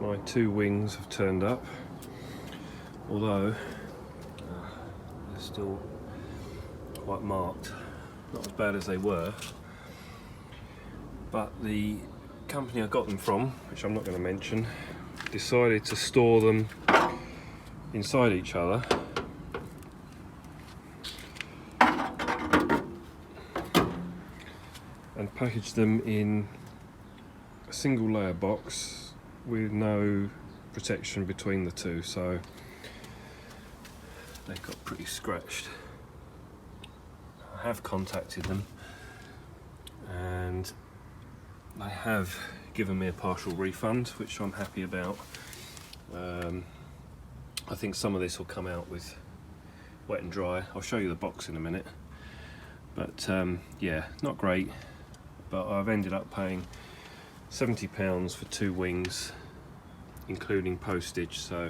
my two wings have turned up, although they're still quite marked, not as bad as they were. But the company I got them from, which I'm not going to mention, decided to store them inside each other. And package them in a single layer box with no protection between the two, so they got pretty scratched. I have contacted them and they have given me a partial refund, which I'm happy about. I think some of this will come out with wet and dry. I'll show you the box in a minute, but yeah, not great. But I've ended up paying £70 for two wings, including postage. So,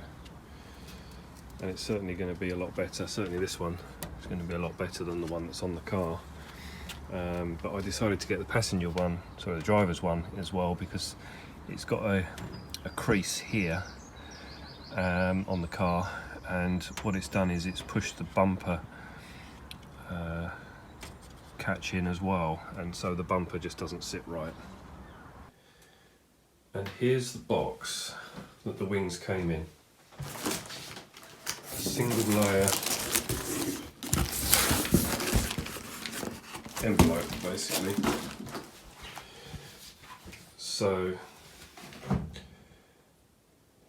and it's certainly going to be a lot better. Certainly this one is going to be a lot better than the one that's on the car. But I decided to get the passenger one, sorry, the driver's one as well, because it's got a crease here on the car, and what it's done is it's pushed the bumper catch in as well, and so the bumper just doesn't sit right. And here's the box that the wings came in. A single layer envelope, basically. So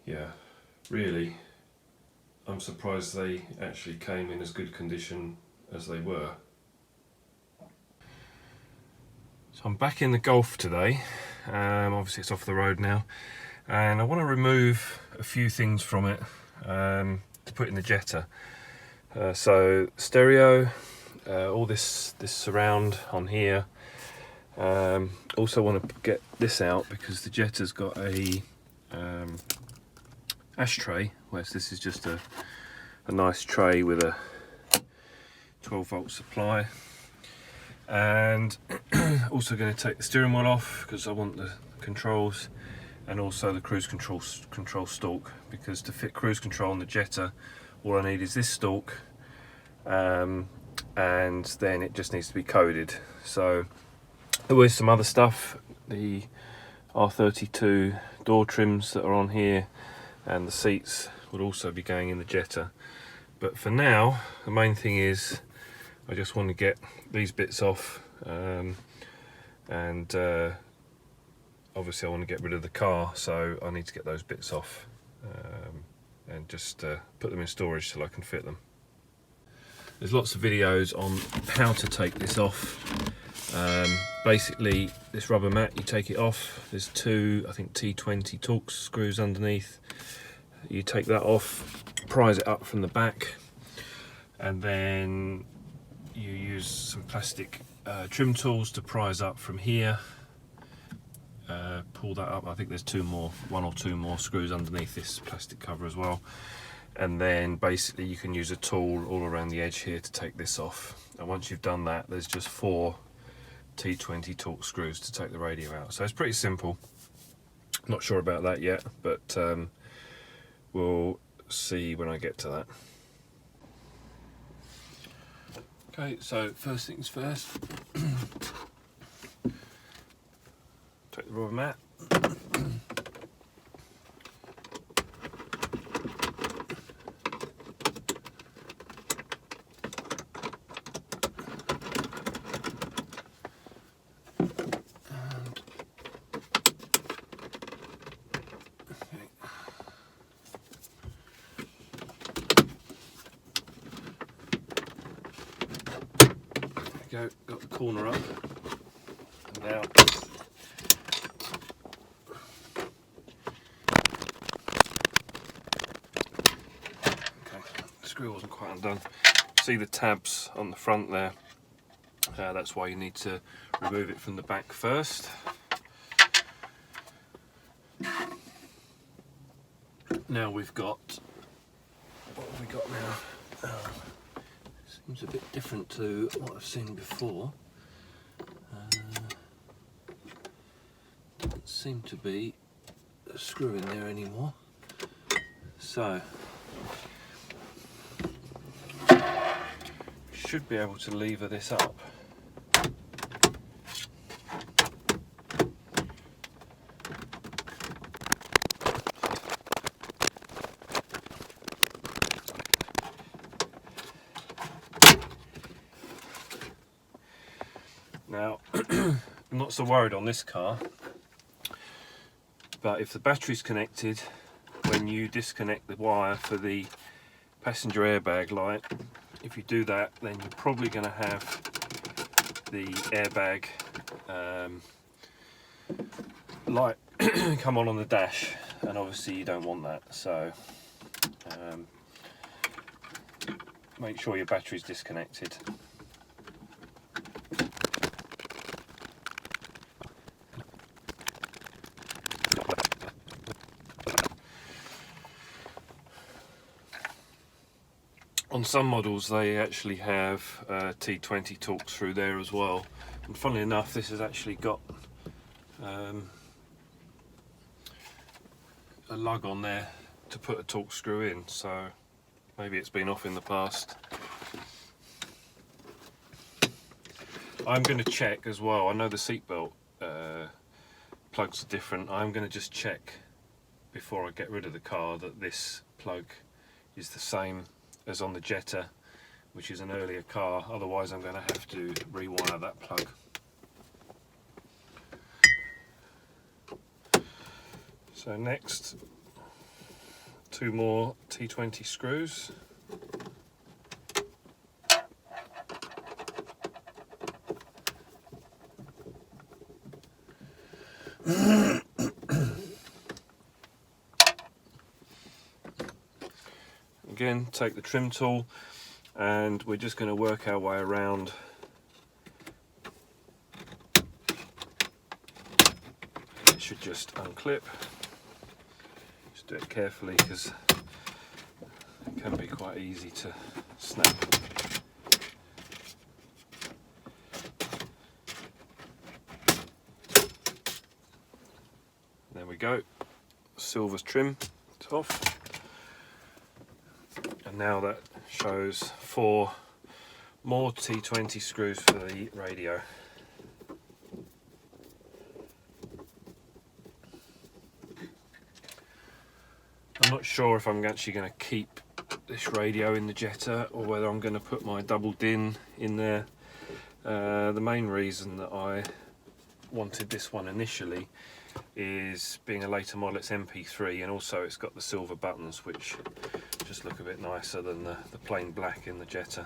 yeah, really, I'm surprised they actually came in as good condition as they were. So I'm back in the Golf today. Obviously it's off the road now, and I want to remove a few things from it to put in the Jetta. So stereo, all this surround on here. Also want to get this out because the Jetta's got a ashtray, whereas this is just a nice tray with a 12-volt supply. And also going to take the steering wheel off because I want the controls, and also the cruise control stalk, because to fit cruise control on the Jetta all I need is this stalk, and then it just needs to be coded. So there was some other stuff, the R32 door trims that are on here, and the seats would also be going in the Jetta. But for now, the main thing is I just want to get these bits off, and obviously I want to get rid of the car, so I need to get those bits off and just put them in storage till I can fit them. There's lots of videos on how to take this off. Basically, this rubber mat, you take it off. There's two, I think, T20 Torx screws underneath. You take that off, prise it up from the back, and then you use some plastic trim tools to prise up from here. Pull that up. I think there's one or two more screws underneath this plastic cover as well. And then basically you can use a tool all around the edge here to take this off. And once you've done that, there's just 4 T20 Torx screws to take the radio out. So it's pretty simple. Not sure about that yet, but we'll see when I get to that. Okay, so first things first, take the rubber mat. Got the corner up, and now okay, the screw wasn't quite undone. See the tabs on the front there, that's why you need to remove it from the back first. Now we've got, what have we got now? Seems a bit different to what I've seen before. Doesn't seem to be a screw in there anymore. So should be able to lever this up. Now, I'm not so worried on this car, but if the battery's connected, when you disconnect the wire for the passenger airbag light, if you do that, then you're probably going to have the airbag light come on the dash, and obviously you don't want that. So make sure your battery's disconnected. On some models they actually have T20 torques through there as well, and funnily enough this has actually got a lug on there to put a torque screw in, so maybe it's been off in the past. I'm going to check as well, I know the seatbelt plugs are different. I'm going to just check before I get rid of the car that this plug is the same as on the Jetta, which is an earlier car, otherwise I'm going to have to rewire that plug. So next, 2 more T20 screws. Again, take the trim tool and we're just going to work our way around it. Should just unclip. Just do it carefully because it can be quite easy to snap. There we go, silver trim, it's off. And now that shows 4 more T20 screws for the radio. I'm not sure if I'm actually going to keep this radio in the Jetta or whether I'm going to put my double DIN in there. The main reason that I wanted this one initially is being a later model, it's Mk5, and also it's got the silver buttons which just look a bit nicer than the plain black in the Jetta.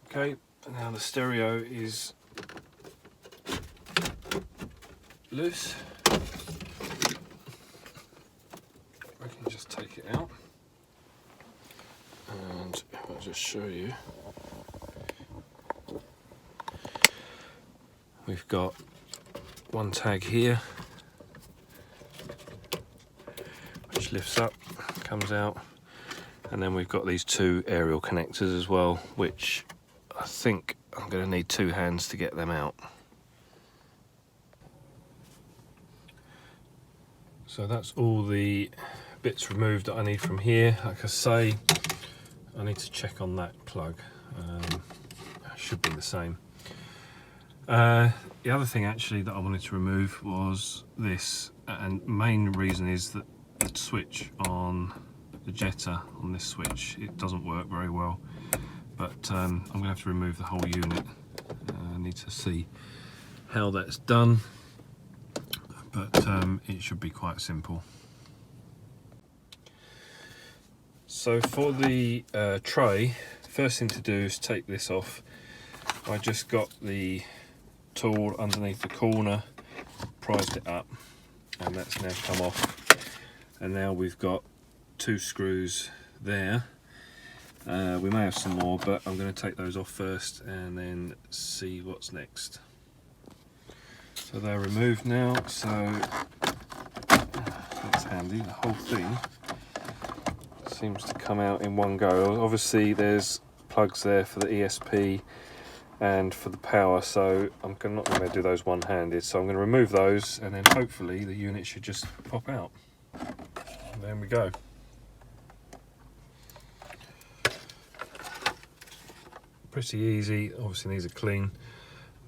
Okay, now the stereo is loose. I can just take it out and I'll just show you. We've got one tag here which lifts up, comes out, and then we've got these 2 aerial connectors as well, which I think I'm going to need 2 hands to get them out. So that's all the bits removed that I need from here. Like I say, I need to check on that plug. It should be the same. The other thing actually that I wanted to remove was this, and main reason is that the switch on the Jetta, on this switch, it doesn't work very well, but I'm going to have to remove the whole unit. I need to see how that's done, but it should be quite simple. So for the tray, first thing to do is take this off. I just got the tool underneath the corner, prised it up, and that's now come off. And now we've got 2 screws there. We may have some more, but I'm going to take those off first and then see what's next. So they're removed now, so that's handy. The whole thing seems to come out in one go. Obviously there's plugs there for the ESP and for the power, so I'm not going to do those one-handed, so I'm going to remove those, and then hopefully the unit should just pop out. And there we go. Pretty easy. Obviously these are clean,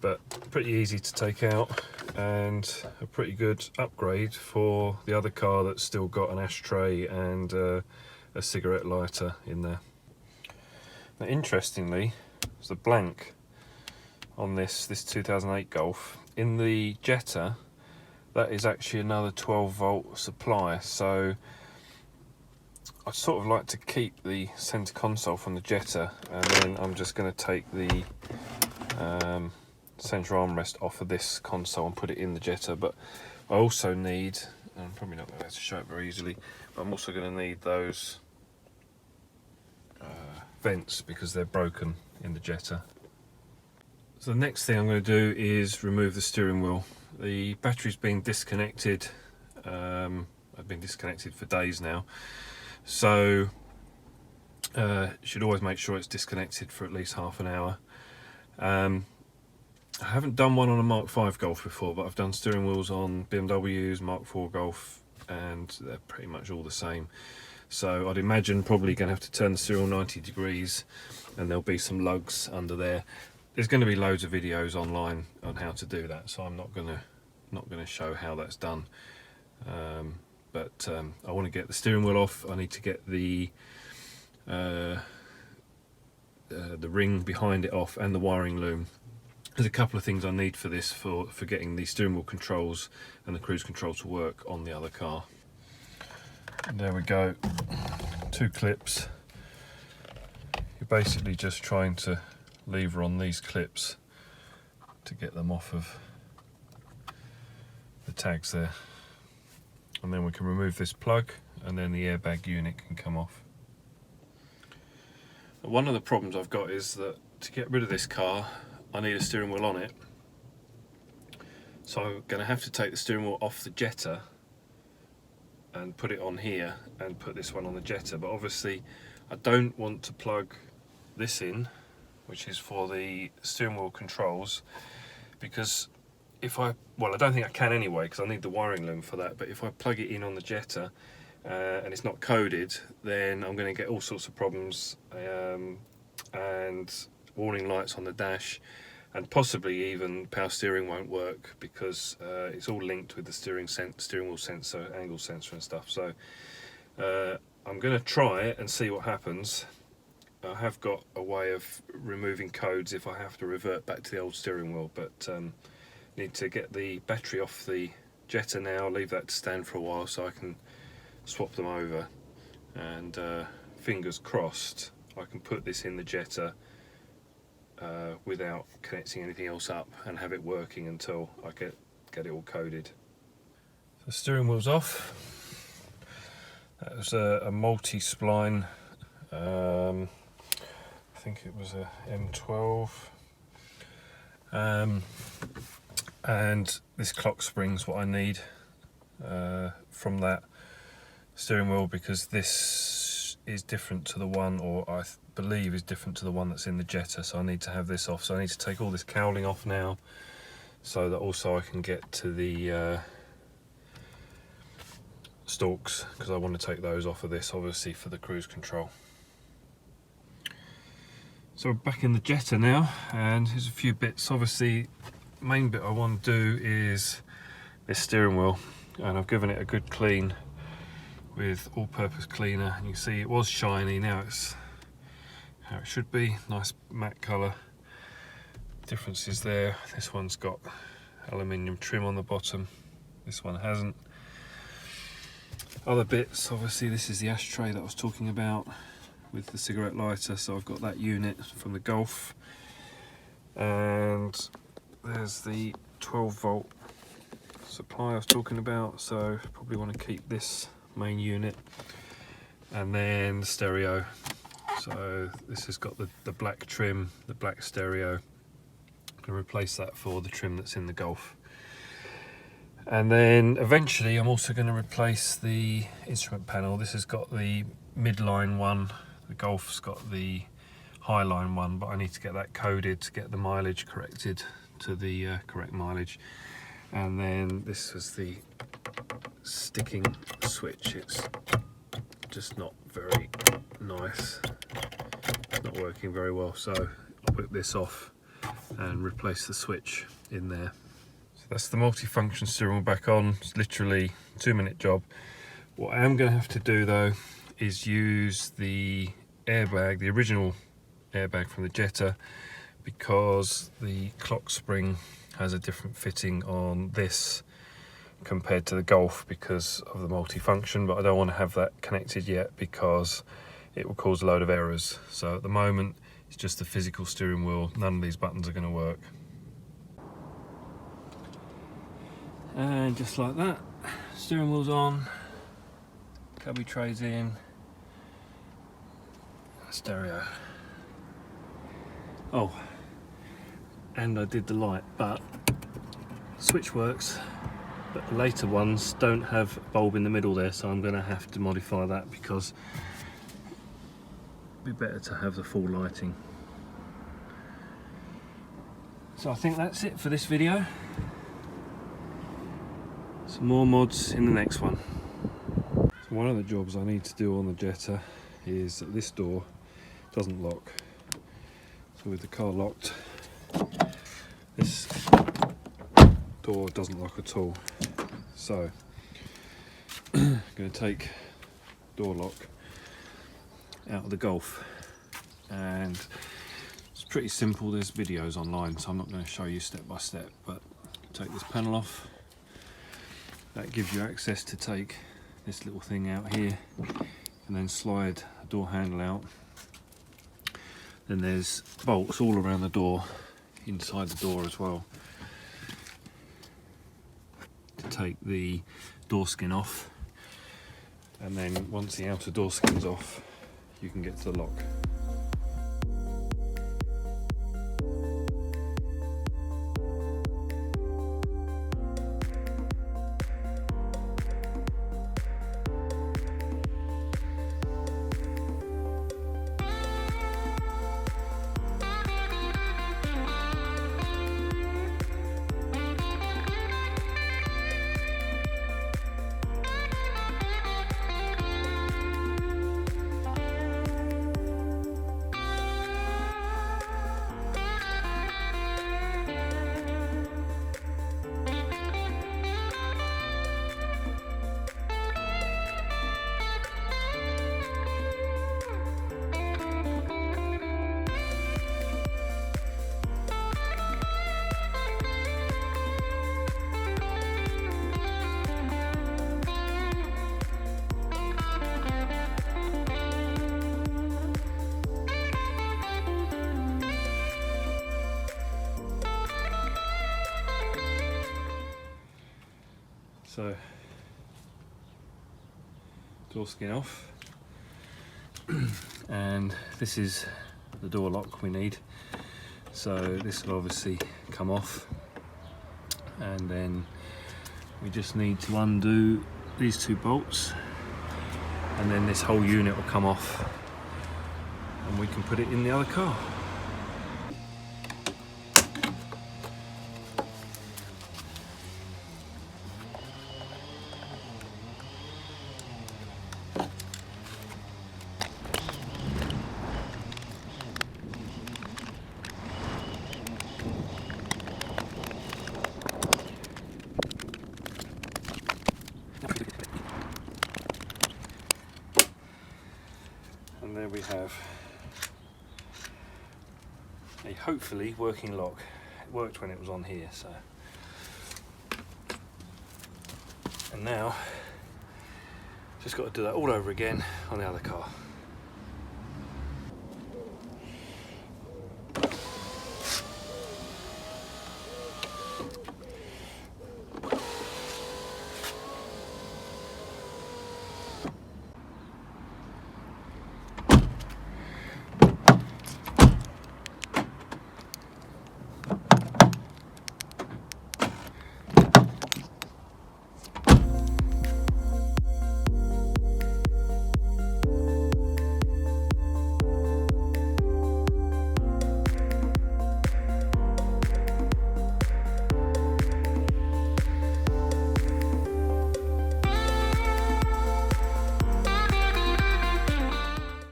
but pretty easy to take out, and a pretty good upgrade for the other car that's still got an ashtray and a cigarette lighter in there. Now, interestingly, there's a blank on this 2008 Golf. In the Jetta, that is actually another 12-volt supply, so I'd sort of like to keep the centre console from the Jetta, and then I'm just going to take the centre armrest off of this console and put it in the Jetta. But I also need, and I'm probably not going to be able to show it very easily, but I'm also going to need those vents because they're broken in the Jetta. So the next thing I'm going to do is remove the steering wheel. The battery's been disconnected. I've been disconnected for days now, so should always make sure it's disconnected for at least half an hour. I haven't done one on a Mk5 Golf before, but I've done steering wheels on BMWs, Mk4 Golf, and they're pretty much all the same. So I'd imagine probably going to have to turn the steering wheel 90 degrees, and there'll be some lugs under there. There's going to be loads of videos online on how to do that, so I'm not going to show how that's done. But I want to get the steering wheel off. I need to get the ring behind it off and the wiring loom. There's a couple of things I need for this, for getting the steering wheel controls and the cruise control to work on the other car. And there we go, 2 clips. You're basically just trying to lever on these clips to get them off of the tags there, and then we can remove this plug, and then the airbag unit can come off. One of the problems I've got is that to get rid of this car I need a steering wheel on it, so I'm going to have to take the steering wheel off the Jetta and put it on here and put this one on the Jetta. But obviously I don't want to plug this in, which is for the steering wheel controls, because if I don't think I can anyway, because I need the wiring loom for that, but if I plug it in on the Jetta and it's not coded, then I'm going to get all sorts of problems, and warning lights on the dash, and possibly even power steering won't work, because it's all linked with the steering wheel sensor, angle sensor and stuff. So I'm going to try it and see what happens. I have got a way of removing codes if I have to revert back to the old steering wheel, but need to get the battery off the Jetta now, leave that to stand for a while so I can swap them over, and fingers crossed I can put this in the Jetta without connecting anything else up and have it working until I get it all coded. The steering wheel's off. That was a multi-spline, I think it was a M12, and this clock spring's what I need from that steering wheel, because this is different to the one, or I believe is different to the one that's in the Jetta, so I need to have this off. So I need to take all this cowling off now, so that also I can get to the stalks, because I want to take those off of this, obviously, for the cruise control. So we're back in the Jetta now, and here's a few bits. Obviously, main bit I want to do is this steering wheel, and I've given it a good clean with all-purpose cleaner. And you can see it was shiny, now it's how it should be, nice matte colour. Difference is there, this one's got aluminium trim on the bottom, this one hasn't. Other bits, obviously this is the ashtray that I was talking about with the cigarette lighter, so I've got that unit from the Golf, and there's the 12-volt supply I was talking about, so probably want to keep this main unit, and then the stereo. So this has got the black trim, the black stereo. I'm going to replace that for the trim that's in the Golf. And then eventually I'm also going to replace the instrument panel. This has got the midline one, the Golf's got the Highline one, but I need to get that coded to get the mileage corrected to the correct mileage. And then this was the sticking switch. It's just not very nice. It's not working very well, so I'll whip this off and replace the switch in there. So that's the multi-function steering wheel back on. It's literally a 2-minute job. What I am going to have to do though is use the airbag, the original airbag from the Jetta, because the clock spring has a different fitting on this compared to the Golf because of the multi-function, but I don't want to have that connected yet because it will cause a load of errors. So at the moment it's just the physical steering wheel. None of these buttons are going to work. And just like that, steering wheel's on, cubby trays in, stereo. Oh, and I did the light, but switch works, but the later ones don't have a bulb in the middle there, so I'm going to have to modify that because it'd be better to have the full lighting. So I think that's it for this video. Some more mods in the next one. So one of the jobs I need to do on the Jetta is that this door doesn't lock. So with the car locked, this door doesn't lock at all. So I'm going to take door lock out of the Golf, and it's pretty simple. There's videos online, so I'm not going to show you step by step, but take this panel off. That gives you access to take this little thing out here and then slide the door handle out. Then there's bolts all around the door, inside the door as well, to take the door skin off. And then once the outer door skin's off, you can get to the lock. So, door skin off, and this is the door lock we need. So this will obviously come off, and then we just need to undo these 2 bolts, and then this whole unit will come off and we can put it in the other car. And there we have a hopefully working lock. It worked when it was on here, so. And now, just got to do that all over again on the other car.